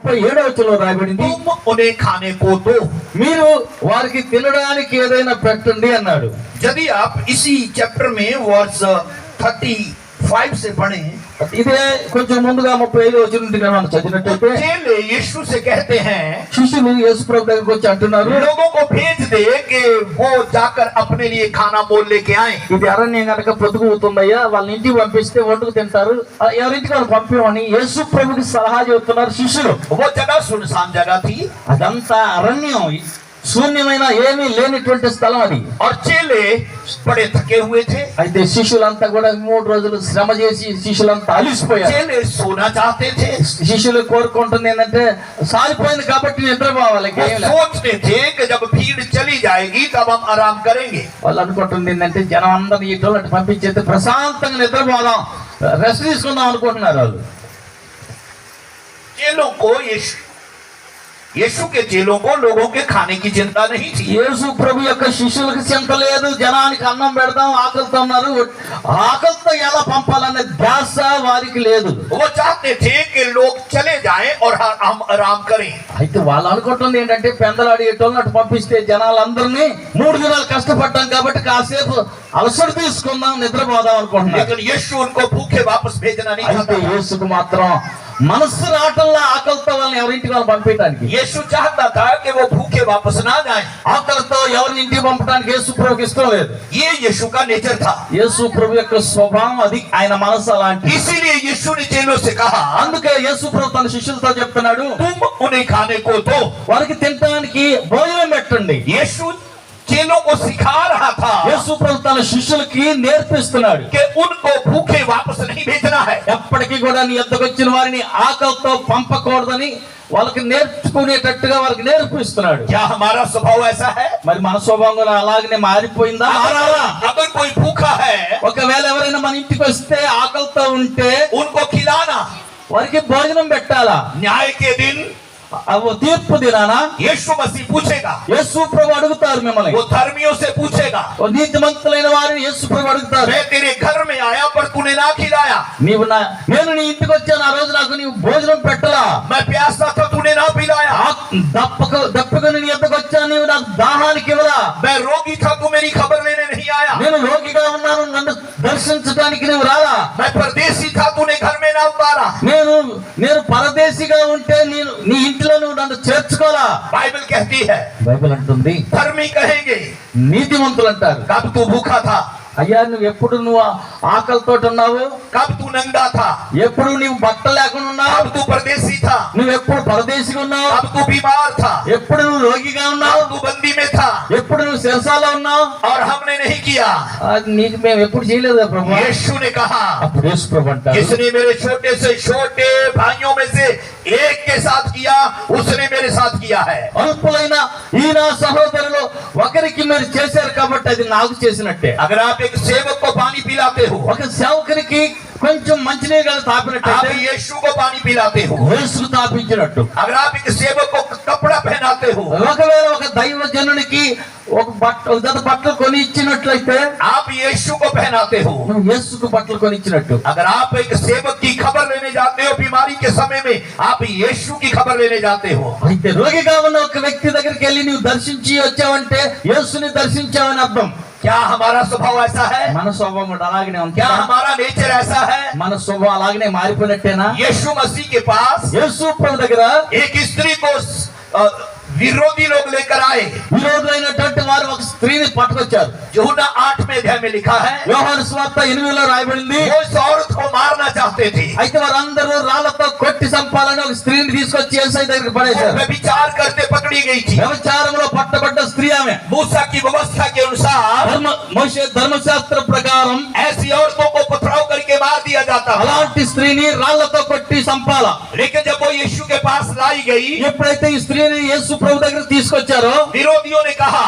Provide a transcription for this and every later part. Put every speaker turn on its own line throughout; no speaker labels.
37వ రాయబడింది,
तुम उन्हें खाने को दो।
మీరు వారికి తినడానికి ఏదైనా పెట్టండి అన్నాడు.
यदि आप इसी चैप्टर में वर्स 35 से पढ़ें,
ఇదే కొంచెం ముందుగా 35 వచనం నుండి మనం చదివినట్లయితే
चेले यीशु से कहते हैं,
శిష్యులు యేసు ప్రభు దగ్గరికి వచ్చి అంటున్నారు,
लोगों को भेज दे कि वो जाकर अपने लिए खाना मोल लेके आए।
ఇది అరణ్యం కనుక పొద్దుగుతుందయ్యా, వాళ్ళ ఇంటికి పంపిస్తే వండుకు తింటారు, ఎవరింటికి వాళ్ళు పంపించమని యేసు ప్రభుకి సలహా చెబుతున్నారు శిష్యులు.
वो जगह सुनसान जगह थी
అదంతా అరణ్యం, శూన్యమైన ఏమీ లేనిటువంటి స్థలం అది.
और चेले बड़े थके हुए थे।
అయితే శిష్యులంతా కూడా 3 రోజులు శ్రమ చేసి శిష్యులంతా అలిసిపోయారు.
चेले सोना चाहते थे।
శిష్యులు కోరుకుంటుంది ఏంటంటే సాలిపోయింది కాబట్టి నిద్రపోవాలి.
वो सोचते थे कि जब भीड़ चली जाएगी तब हम आराम करेंगे।
వాళ్ళు అనుకుంటుంది ఏంటంటే జనం అందరినీ ఇటు అటు పంపించేస్తే ప్రశాంతంగా నిద్రపోదాం, రెస్ట్ తీసుకుందాం అనుకుంటున్నారు వాళ్ళు.
चेलों को यीशु के चेलों को लोगों के खाने की चिंता नहीं थी।
యేసు ప్రభు యొక్క శిష్యులకు చింత లేదు, జనానికి అన్నం పెడదాం, ఆకలితో ఉన్నారు, ఆకలితో ఎలా పంపాలనే ధ్యాస వారికి లేదు.
वो चाहते थे कि लोग चले जाएं और हम आराम करें।
అయితే వాళ్ళు అనుకుంటుంది ఏంటంటే పెందలాడి ఎటోళ్ళని అటు పంపిస్తే జనాలందరినీ 3 దినాలు కష్టపడ్డాం కాబట్టి కాసేపు అలసట తీసుకుందాం, నిద్రపోదాం అనుకుంటున్నారు.
लेकिन यीशु उनको भूखे वापस भेजना नहीं
అయితే
चाहता।
యేసుకు మాత్రం మనస్సు రావటంలో ఆకలితో వాళ్ళని ఎవరింటికి వాళ్ళు పంపించడానికి,
यीशु चाहता था कि वो भूखे वापस ना जाएं।
ఆకలితో ఎవరిని ఇంటికి పంపడానికి యేసు ప్రభుకి ఇష్టం లేదు.
ये यीशु का नेचर था।
యేసు ప్రభు యొక్క స్వభావం అది, ఆయన మనసు అలాంటి.
इसीलिए यीशु ने चेलों से कहा,
అందుకే యేసు ప్రభు తన శిష్యులతో చెప్తున్నాడు,
तुम उन्हें खाने को दो।
వారికి తినడానికి భోజనం పెట్టండి.
यीशु चेलों को सिखा रहा था
యేసు ప్రభు తన శిష్యులకి నేర్పిస్తున్నాడు
कि उनको भूखे वापस नहीं भेजना है।
ఎప్పటికీ కూడా నీ యొద్దకు వచ్చిన వారిని ఆకలితో పంపకూడదని వాళ్ళకి నేర్చుకునేటట్టుగా వాళ్ళకి నేర్పిస్తున్నాడు.
क्या हमारा स्वभाव ऐसा है?
మరి మన స్వభావం కూడా అలాగనే మారిపోయిందా? మారాలా?
अगर कोई भूखा है
ఒకవేళ ఎవరైనా మన ఇంటికి వస్తే ఆకలితో ఉంటే
उनको खिलाना।
వారికి భోజనం పెట్టాలా?
न्याय के दिन
తీర్పు దినానా
यीशु मसीह पूछेगा,
యేసు ప్రభు అడుగుతారు మిమ్మల్ని,
वो धर्मियों से पूछेगा,
నీతిమంతులైన వారిని యేసు ప్రభు అడుగుతారు,
मैं तेरे घर में आया पर तूने ना खिलाया,
నేను నీ ఇంటికి వచ్చాను, ఆ రోజు నాకు నీవు భోజనం పెట్టలా,
मैं प्यासा था तूने ना पिलाया,
దప్పకొని నీ యొద్దకు వచ్చాను, నీవు నాకు దాహానికి ఇవ్వలా,
मैं रोगी था तू मेरी खबर लेने नहीं आया,
నేను రోగిగా ఉన్నాను, నన్ను దర్శించడానికి నువ్వు రాలా,
मैं परदेसी था तूने घर में ना उतारा।
నేను పరదేశిగా ఉంటే నీ ఇంటిలో నువ్వు నన్ను చేర్చుకోలా.
बाइबल कहती है,
బైబిల్ అంటుంది,
धर्मी कहेंगे
నీతిమంతులు అంటారు,
कब तू भूखा था,
అయ్యా నువ్వు ఎప్పుడు నువ్వు ఆకలితో ఉన్నావు,
कब तू नंगा था,
ఎప్పుడు నువ్వు బట్ట లేకుండా ఉన్నావు,
कब तू परदेसी था,
నువ్వు ఎప్పుడు పరదేశిగా ఉన్నావు,
कब तू बीमार था,
ఎప్పుడు నువ్వు రోగిగా ఉన్నావు,
कब तू बंदी में था,
ఎప్పుడు నువ్వు శిరసాలో ఉన్నావు,
और हमने नहीं किया।
నీకు మేము ఎప్పుడు చేయలేదా ప్రభు?
यीशु ने कहा,
అప్పుడు యేసు ప్రభు అంటారు,
जिसने मेरे छोटे से छोटे भाइयों में से एक के साथ किया उसने मेरे साथ किया है।
అల్పులైన ఈ నా సహోదరులు ఒకరికి మీరు చేశారు కాబట్టి అది నాకు చేసినట్టే.
अगर आप एक सेवक को पानी पिलाते हो,
ఒక సేవకునికి కొంచెం మంచినీళ్ళు
आप
తాపినట్టు
यीशु को पानी पिलाते हो।
యేసుకు తాపించినట్టు.
अगर आप एक सेवक को कपड़ा पहनाते हो,
ఒకవేళ ఒక దైవజనునికి ఒక జత బట్టలు కొని ఇచ్చినట్లయితే
आप यीशु को पहनाते हो।
నువ్వు యేసుకు బట్టలు కొని ఇచ్చినట్టు.
अगर आप एक सेवक की खबर लेने जाते हो बीमारी के समय में, आप यीशु की खबर लेने जाते हो।
అయితే రోగిగా ఉన్న ఒక వ్యక్తి దగ్గరికి వెళ్ళి నువ్వు దర్శించి వచ్చావంటే యేసుని దర్శించావని అర్థం.
क्या हमारा स्वभाव ऐसा है?
మన స్వభావం కూడా అలాగనే ఉంది.
क्या हमारा नेचर ऐसा है?
మన స్వభావం అలాగనే మారిపోయినట్టేనా?
यीशु मसीह के पास
యేసు ప్రభు దగ్గర
एक स्त्री को विरोधी लोग लेकर आए।
విరోధులైనటువంటి వారు ఒక స్త్రీని పట్టుకొచ్చారు.
यूहन्ना 8 में अध्याय में लिखा है,
యోహాను సువార్త 8లో రాయబడింది,
वो इस औरत को मारना चाहते थे।
అయితే వారందరూ రాళ్లతో కొట్టి చంపాలని ఒక స్త్రీని తీసుకొచ్చి యేసయ్య దగ్గరికి పడేశారు.
व्यभिचार करते पकड़ी गई थी।
వ్యభిచారంలో పట్టబడ్డ స్త్రీ ఆమె.
मूसा की व्यवस्था के अनुसार
మోషే ధర్మశాస్త్ర ప్రకారం
ऐसी औरतों को पथराव करके मार दिया जाता था।
అలాంటి స్త్రీని రాళ్లతో కొట్టి చంపాల.
लेकिन जब वो यीशु के पास लाई गई,
ఎప్పుడైతే ఈ స్త్రీని యేసు ప్రభు దగ్గర తీసుకొచ్చారో
विरोधियों ने कहा,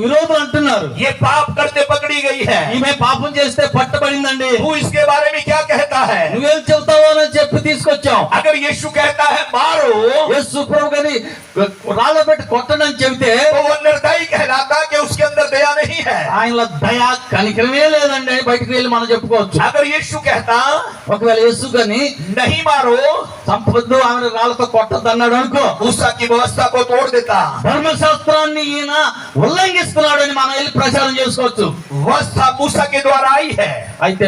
విరోధులు అంటున్నారు,
ये पाप करते पकड़ी गई है,
ఈమె పాపం చేస్తే పట్టబడిందండి,
तू इसके बारे में क्या कहता है?
నువ్వేం చెబుతావో అని చెప్పి తీసుకొచ్చాం.
अगर यीशु कहता है मारो,
యేసు ప్రభు గారి రాళ్ళ పెట్టి కొట్టనని చెబితే
तो वो निर्दयी कहलाता कि उसके अंदर दया नहीं है।
ఆయనలో దయ కనికరమే లేదండి అని బయటకు వెళ్ళి మనం చెప్పుకోవచ్చు.
अगर यीशु कहता
ఒకవేళ యేసు గాని
नहीं मारो,
సంపద్దు ఆమెను రాళ్లతో కొట్టద్దు అన్నాడు అనుకో,
मूसा की व्यवस्था को तोड़ देता।
ధర్మశాస్త్రాన్ని ఈయన ఉల్లంఘిస్తున్నాడని మనం వెళ్ళి ప్రచారం చేసుకోవచ్చు.
व्यवस्था मूसा के द्वारा आई है,
అయితే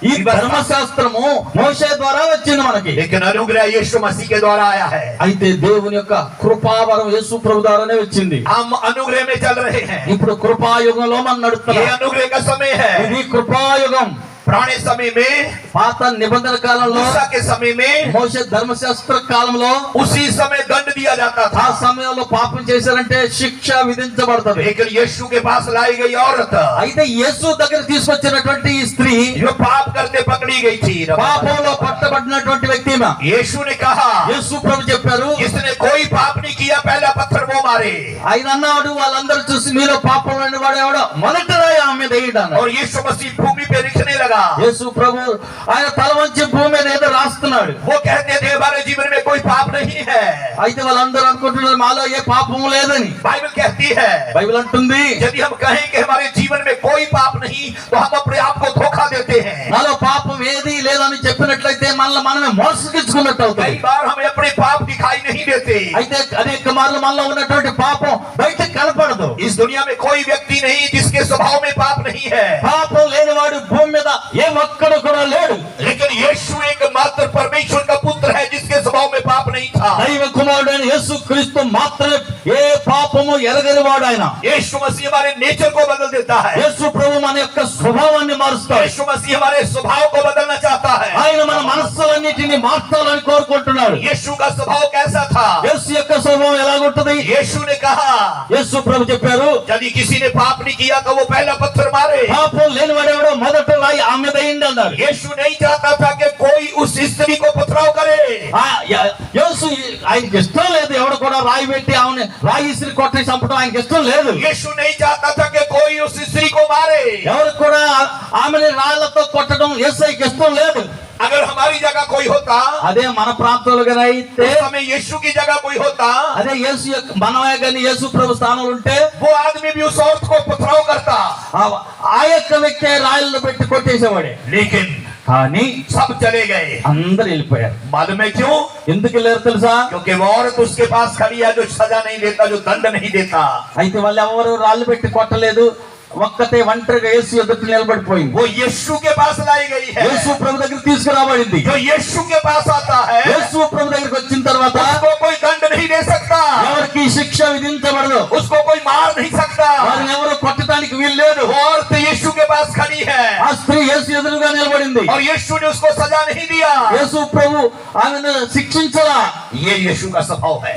ఈ ధర్మశాస్త్రము మోషే ద్వారా వచ్చింది మనకి.
लेकिन अनुग्रह यीशु मसीह के द्वारा आया है।
అయితే దేవుని యొక్క కృపావరం యేసు ప్రభు ద్వారానే వచ్చింది.
हम अनुग्रह में चल रहे हैं।
ఇప్పుడు కృపాయుగంలో మనం
ये
నడుస్తున్నాం.
अनुग्रह का समय है।
ఇది కృపాయుగం.
पुराने समय में,
పాత నిబంధన కాలంలో,
मूसा के समय में,
మోషే ధర్మశాస్త్ర కాలంలో
उसी समय दंड दिया जाता
ఆ
था।
సమయంలో పాపం చేశారంటే శిక్ష విధించబడుతుంది.
लेकिन यीशु के पास लाई गई औरत
అయితే యేసు దగ్గర తీసుకొచ్చినటువంటి ఈ స్త్రీ
जो पाप करते पकड़ी गई थी,
పాపంలో పట్టబడినటువంటి వ్యక్తి.
यीशु ने कहा,
యేసు ప్రభు చెప్పారు,
जिसने कोई पाप नहीं किया पहला पत्थर वो मारे।
ఆయన అన్నాడు, వాళ్ళందరూ చూసి మీలో పాపం లేని వాడు ఎవడో మొదటి రాయి ఆమె మీద వేయడాను.
और यीशु मसीह भूमि पे लिखने लगा।
యేసు ప్రభు ఆయన తల వంచి భూమి మీద ఏదో రాస్తున్నాడు.
वो कहते थे हमारे जीवन में कोई पाप नहीं है।
అయితే వాళ్ళందరూ అనుకుంటున్నారు మాలో ఏ పాపము లేదని.
बाइबल कहती है,
బైబిల్ అంటుంది,
यदि हम कहें कि हमारे जीवन में कोई पाप नहीं तो हम अपने आप को धोखा देते हैं।
నాలో పాపం ఏది లేదని చెప్పినట్లయితే మనల్ని మనమే మోసగించుకున్నట్టు అవుతుంది.
कई बार हमें अपने पाप दिखाई नहीं देते।
అయితే అనేక మార్లు మనలో ఉన్నటువంటి పాపం బయటకు కనపడదు.
इस दुनिया में कोई व्यक्ति नहीं जिसके स्वभाव में पाप नहीं है,
పాపం లేనివాడు భూమి మీద ఏ ఒక్కడు కూడా లేడు.
लेकिन यीशु एकमात्र परमेश्वर का पुत्र है जिसके स्वभाव में पाप नहीं था।
దైవ కుమారుడైన యేసు క్రీస్తు మాత్రమే ఏ పాపము ఎరగని వాడు ఆయన.
यीशु मसीह हमारे नेचर को बदल देता है।
యేసు ప్రభు మన యొక్క స్వభావాన్ని మారుస్తాడు.
यीशु मसीह हमारे स्वभाव को बदलना चाहता है।
ఆయన మన మనస్సులన్నిటిని మార్చాలని కోరుకుంటున్నాడు.
यीशु का स्वभाव कैसा था?
యేసు యొక్క స్వభావం ఎలాగుంటది?
यीशु ने कहा,
యేసు ప్రభు చెప్పారు,
यदि किसी ने पाप नहीं किया तो वो पहला पत्थर मारे।
పాపం లేనివాడెవడో మొదట రాయి ఆమె మీద వేయండి అన్నాడు.
यीशु नहीं चाहता था कि कोई उस स्त्री को पथराव करे।
యేసు ఆయనకి ఇష్టం లేదు ఎవడు కూడా రాయి పెట్టి ఆమెను రాయి ఇసిరి కొట్టి చంపడం ఆయనకి ఇష్టం లేదు.
यीशु नहीं चाहता था कि कोई उस स्त्री को मारे।
ఎవరు కూడా ఆమెని రాళ్లతో కొట్టడం యేసుకి ఇష్టం లేదు.
अगर हमारी जगह कोई होता,
అదే మన ప్రాంతంలో గాని అయితే,
उस समय यीशु की जगह कोई होता,
అదే యేసు యొక్క మనమే గాని యేసు ప్రభు స్థానంలో ఉంటే
वो आदमी भी उस औरत को पथराव करता।
ఆ యొక్క వ్యక్తి రాయిలను పెట్టి కొట్టేసేవాడే.
लेकिन
కానీ
सब चले गए।
అందరు వెళ్ళిపోయారు.
मालूम है क्यों?
ఎందుకు వెళ్ళారు తెలుసా?
क्योंकि वो औरत उसके पास खड़ी है जो सजा नहीं देता, जो दंड नहीं देता।
అయితే వాళ్ళు ఎవరు రాళ్ళు పెట్టి కొట్టలేదు. ఒక్కతే ఒంటరిగా యేసు ఎదుట నిలబడిపోయింది.
वो यीशु के पास लाई गई है।
యేసు ప్రభు దగ్గర తీసుకురాబడింది.
जो यीशु के पास आता है
యేసు ప్రభు దగ్గరికి వచ్చిన తర్వాత
उसको कोई दंड नहीं दे सकता,
ఎవరికి శిక్ష విధించబడదు.
उसको कोई मार नहीं सकता।
వారిని ఎవరు కొట్టడానికి వీలు లేదు.
वो औरत यीशु के पास खड़ी है
ఆ స్త్రీ యేసు ఎదురుగా నిలబడింది.
और यीशु ने उसको सजा नहीं दिया।
యేసు ప్రభు ఆమెను శిక్షించలా.
ये यीशु का स्वभाव है।